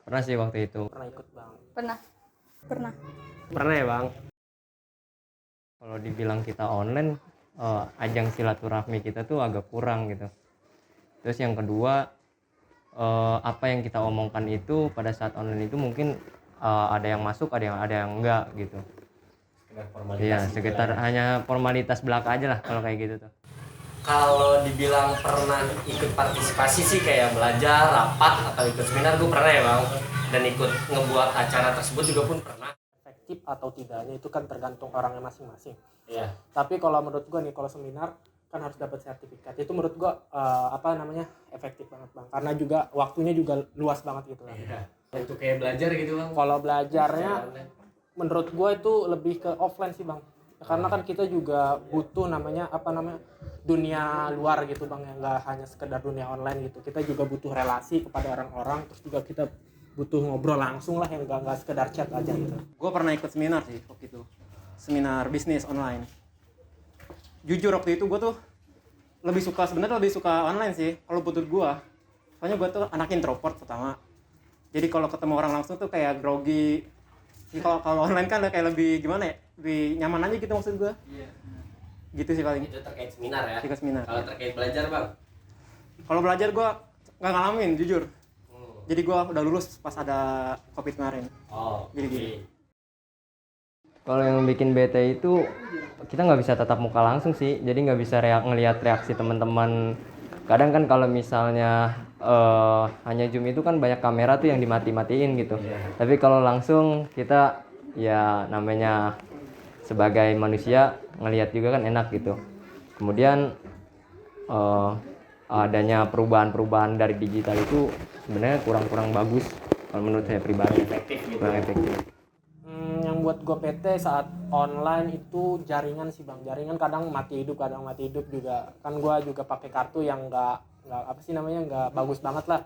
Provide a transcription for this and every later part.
Pernah sih waktu itu. Pernah ikut bang? Pernah ya bang. Kalau dibilang kita online, ajang silaturahmi kita tuh agak kurang gitu. Terus yang kedua, apa yang kita omongkan itu pada saat online itu mungkin ada yang masuk, ada yang enggak gitu. Iya, sekitar hanya formalitas belaka aja lah kalau kayak gitu tuh. Kalau dibilang pernah ikut partisipasi sih kayak belajar, rapat, atau ikut seminar gue pernah ya bang. Dan ikut ngebuat acara tersebut juga pun pernah. Efektif atau tidaknya itu kan tergantung orangnya masing-masing. Iya. Tapi kalau menurut gue nih, kalau seminar kan harus dapat sertifikat. Itu menurut gue efektif banget bang. Karena juga waktunya juga luas banget gitu kan. Iya. Untuk kayak belajar gitu bang. Kalau belajarnya menurut gue itu lebih ke offline sih bang. Karena kan kita juga butuh dunia luar gitu bang, yang nggak hanya sekedar dunia online gitu. Kita juga butuh relasi kepada orang-orang, terus juga kita butuh ngobrol langsung lah, yang nggak sekedar chat aja gitu. Gue pernah ikut seminar sih waktu itu, seminar bisnis online. Jujur waktu itu gue tuh sebenarnya lebih suka online sih kalau menurut gue. Soalnya gue tuh anak introvert pertama, jadi kalau ketemu orang langsung tuh kayak grogi. Kalau online kan kayak lebih gimana ya, lebih nyaman aja gitu maksud gue. Gitu sih paling. Itu terkait seminar ya. Ikut seminar. Kalau terkait belajar bang. Kalau belajar gue nggak ngalamin jujur. Jadi gue udah lulus pas ada COVID kemarin. Oh. Jadi gini. Kalau yang bikin bete itu kita nggak bisa tatap muka langsung sih, jadi nggak bisa ngelihat reaksi teman-teman. Kadang kan kalau misalnya hanya Zoom itu kan banyak kamera tuh yang dimati-matiin gitu. Tapi kalau langsung kita ya namanya sebagai manusia ngelihat juga kan enak gitu. Kemudian adanya perubahan-perubahan dari digital itu sebenarnya kurang bagus kalau menurut saya pribadi. Kurang efektif. Yang buat gue PT saat online itu jaringan sih bang. Jaringan kadang mati hidup juga. Kan gue juga pakai kartu yang nggak bagus banget lah.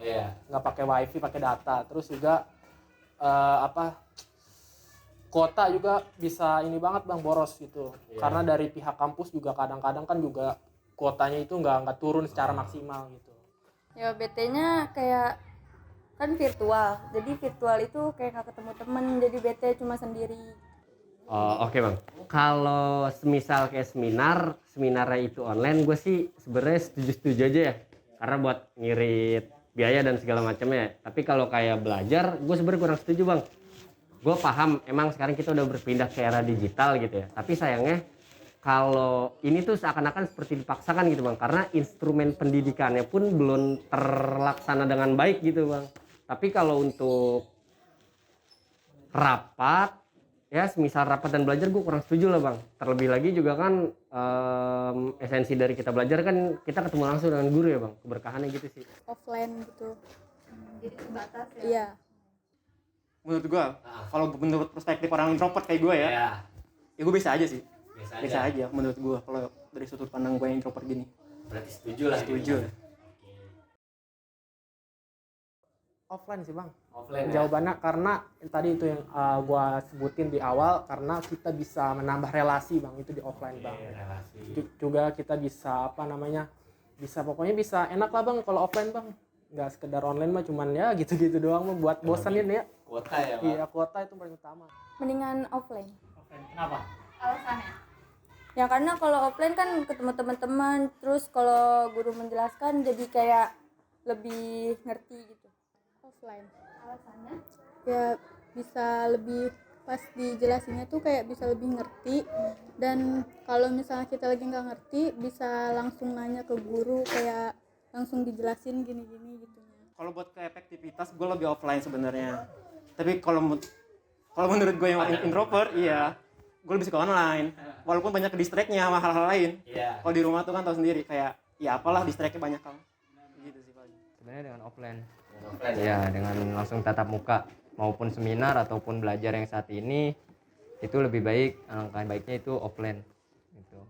Nggak pakai wifi, pakai data. Terus juga kuota juga bisa ini banget bang, boros gitu. Karena dari pihak kampus juga kadang-kadang kan juga kuotanya itu nggak turun secara maksimal gitu. Ya BT-nya kayak kan virtual, jadi virtual itu kayak nggak ketemu temen, jadi BT cuma sendiri. Oke bang, kalau semisal kayak seminarnya itu online, gue sih sebenarnya setuju aja ya, karena buat ngirit biaya dan segala macamnya. Tapi kalau kayak belajar, gue sebenarnya kurang setuju bang. Gue paham, emang sekarang kita udah berpindah ke era digital gitu ya, tapi sayangnya kalau ini tuh seakan-akan seperti dipaksakan gitu bang, karena instrumen pendidikannya pun belum terlaksana dengan baik gitu bang. Tapi kalau untuk rapat, ya semisal rapat dan belajar gue kurang setuju lah bang. Terlebih lagi juga kan esensi dari kita belajar kan kita ketemu langsung dengan guru ya bang. Keberkahannya gitu sih. Offline gitu. Jadi terbatas ya. Iya. Menurut gue, kalau menurut perspektif orang introvert kayak gue ya gue bisa aja sih. Bisa aja menurut gue kalau dari sudut pandang gue yang introvert gini. Berarti setuju lah. Setuju. Offline sih bang. Offline Jawabannya karena tadi itu yang gua sebutin di awal, karena kita bisa menambah relasi bang, itu di offline bang. Juga kita bisa pokoknya bisa enak lah bang kalau offline bang. Nggak sekedar online mah cuman ya gitu-gitu doang mah, buat bosanin ya. Kuota ya bang. Iya, kuota itu paling utama. Mendingan offline. Kenapa? Alasannya? Ya karena kalau offline kan ketemu teman-teman, terus kalau guru menjelaskan jadi kayak lebih ngerti gitu. Offline. Alasannya? Ya bisa lebih pas dijelasinnya tuh kayak bisa lebih ngerti, dan kalau misalnya kita lagi nggak ngerti bisa langsung nanya ke guru, kayak langsung dijelasin gini-gini gitu. Kalau buat ke efektivitas gue lebih offline sebenarnya. Tapi kalau menurut gue yang introvert, iya, gue lebih suka online. Walaupun banyak distract-nya sama hal-hal lain. Kalau di rumah tuh kan tau sendiri, kayak ya apalah distract-nya banyak kan. Gitu sih paling. Sebenarnya dengan offline. Ya, dengan langsung tatap muka maupun seminar ataupun belajar yang saat ini itu lebih baik, alangkah baiknya itu offline gitu.